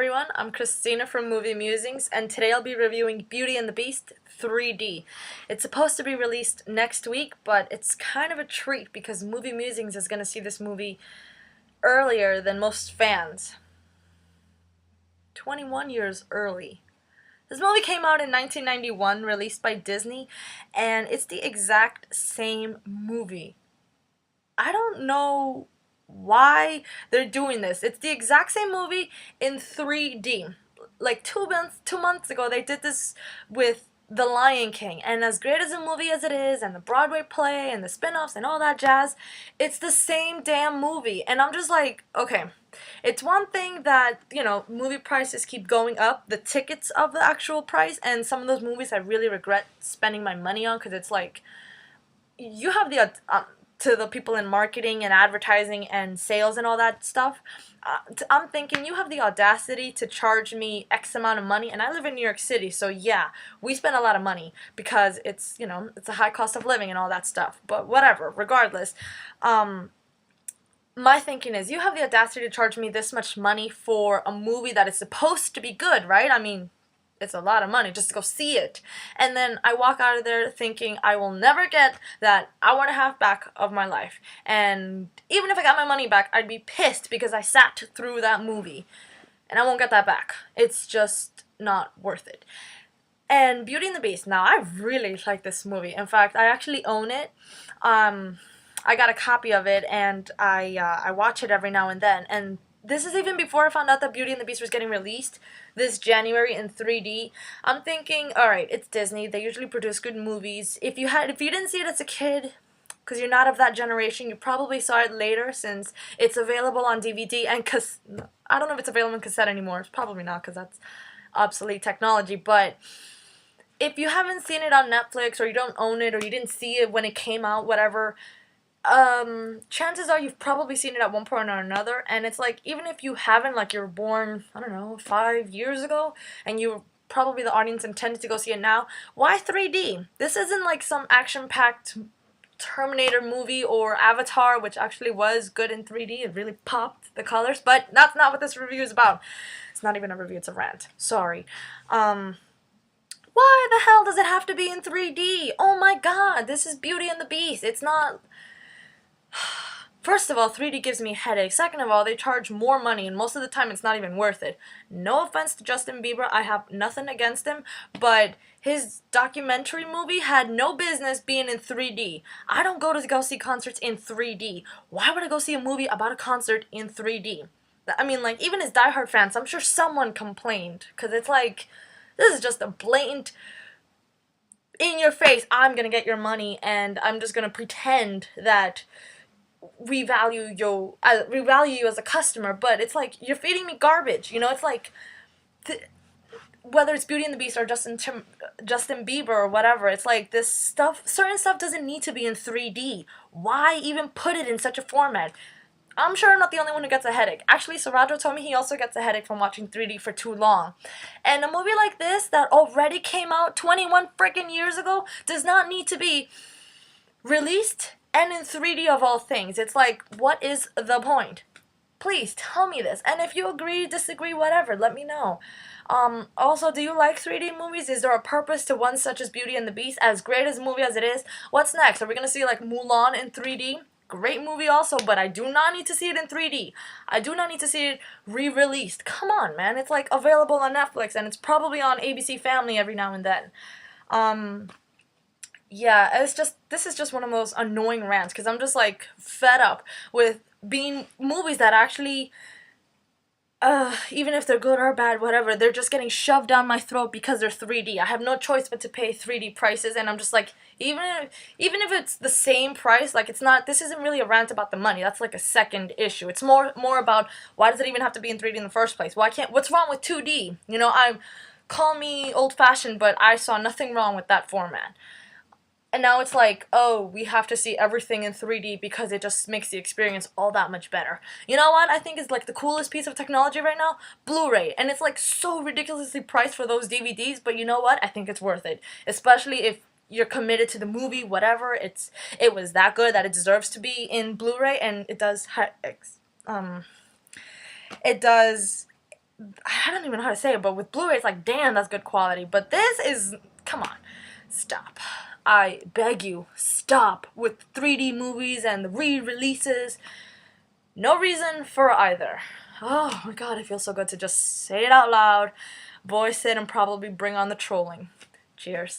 everyone, I'm Christina from Movie Musings, and today I'll be reviewing Beauty and the Beast 3D. It's supposed to be released next week, but it's kind of a treat because Movie Musings is going to see this movie earlier than most fans. 21 years early. This movie came out in 1991, released by Disney, and it's the exact same movie. I don't know why they're doing this. It's the exact same movie in 3D. Like 2 months ago, they did this with The Lion King, and as great as a movie as it is, and the Broadway play, and the spin-offs, and all that jazz, it's the same damn movie. And I'm just like, okay, it's one thing that, movie prices keep going up, the tickets of the actual price, and some of those movies I really regret spending my money on, because it's like, you have the to the people in marketing and advertising and sales and all that stuff, I'm thinking you have the audacity to charge me X amount of money, and I live in New York City, so yeah, we spend a lot of money because it's, it's a high cost of living and all that stuff, but whatever, regardless, my thinking is you have the audacity to charge me this much money for a movie that is supposed to be good, right? I mean, it's a lot of money just to go see it. And then I walk out of there thinking I will never get that hour and a half back of my life. And even if I got my money back, I'd be pissed because I sat through that movie. And I won't get that back. It's just not worth it. And Beauty and the Beast. Now, I really like this movie. In fact, I actually own it. I got a copy of it, and I watch it every now and then. And this is even before I found out that Beauty and the Beast was getting released this January in 3D. I'm thinking, alright, it's Disney. They usually produce good movies. If you didn't see it as a kid, because you're not of that generation, you probably saw it later since it's available on DVD and I don't know if it's available in cassette anymore. It's probably not because that's obsolete technology, but if you haven't seen it on Netflix or you don't own it or you didn't see it when it came out, whatever, chances are you've probably seen it at one point or another, and it's like, even if you haven't, like, you were born, I don't know, 5 years ago, and you were probably the audience intended to go see it now, why 3D? This isn't like some action-packed Terminator movie or Avatar, which actually was good in 3D, it really popped the colors, but that's not what this review is about. It's not even a review, it's a rant. Sorry. Why the hell does it have to be in 3D? Oh my god, this is Beauty and the Beast. It's not... First of all, 3D gives me a headache. Second of all, they charge more money, and most of the time it's not even worth it. No offense to Justin Bieber, I have nothing against him, but his documentary movie had no business being in 3D. I don't go see concerts in 3D. Why would I go see a movie about a concert in 3D? I mean, like, even as diehard fans, I'm sure someone complained, because it's like, this is just a blatant, in your face, I'm gonna get your money, and I'm just gonna pretend that we value you as a customer, but it's like, you're feeding me garbage, it's like, whether it's Beauty and the Beast or Justin Bieber or whatever, it's like, certain stuff doesn't need to be in 3D. Why even put it in such a format? I'm sure I'm not the only one who gets a headache. Actually, Sarajo told me he also gets a headache from watching 3D for too long. And a movie like this that already came out 21 freaking years ago does not need to be released and in 3D of all things. It's like, what is the point? Please tell me this. And if you agree, disagree, whatever, let me know. Also, do you like 3D movies? Is there a purpose to one such as Beauty and the Beast? As great as a movie as it is, what's next? Are we going to see like Mulan in 3D? Great movie also, but I do not need to see it in 3D. I do not need to see it re-released. Come on, man. It's like available on Netflix, and it's probably on ABC Family every now and then. Yeah, this is just one of those annoying rants, because I'm just like fed up with being movies that actually, even if they're good or bad, whatever, they're just getting shoved down my throat because they're 3D. I have no choice but to pay 3D prices, and I'm just like, even if it's the same price, like, this isn't really a rant about the money. That's like a second issue. It's more about, why does it even have to be in 3D in the first place? What's wrong with 2D? Call me old-fashioned, but I saw nothing wrong with that format. And now it's like, oh, we have to see everything in 3D because it just makes the experience all that much better. You know what I think is like the coolest piece of technology right now? Blu-ray. And it's like so ridiculously priced for those DVDs, but you know what? I think it's worth it. Especially if you're committed to the movie, whatever. It was that good that it deserves to be in Blu-ray, and it does I don't even know how to say it, but with Blu-ray, it's like, damn, that's good quality. But this is, come on, stop. I beg you, stop with 3D movies and the re-releases. No reason for either. Oh my god, it feels so good to just say it out loud, voice it, and probably bring on the trolling. Cheers.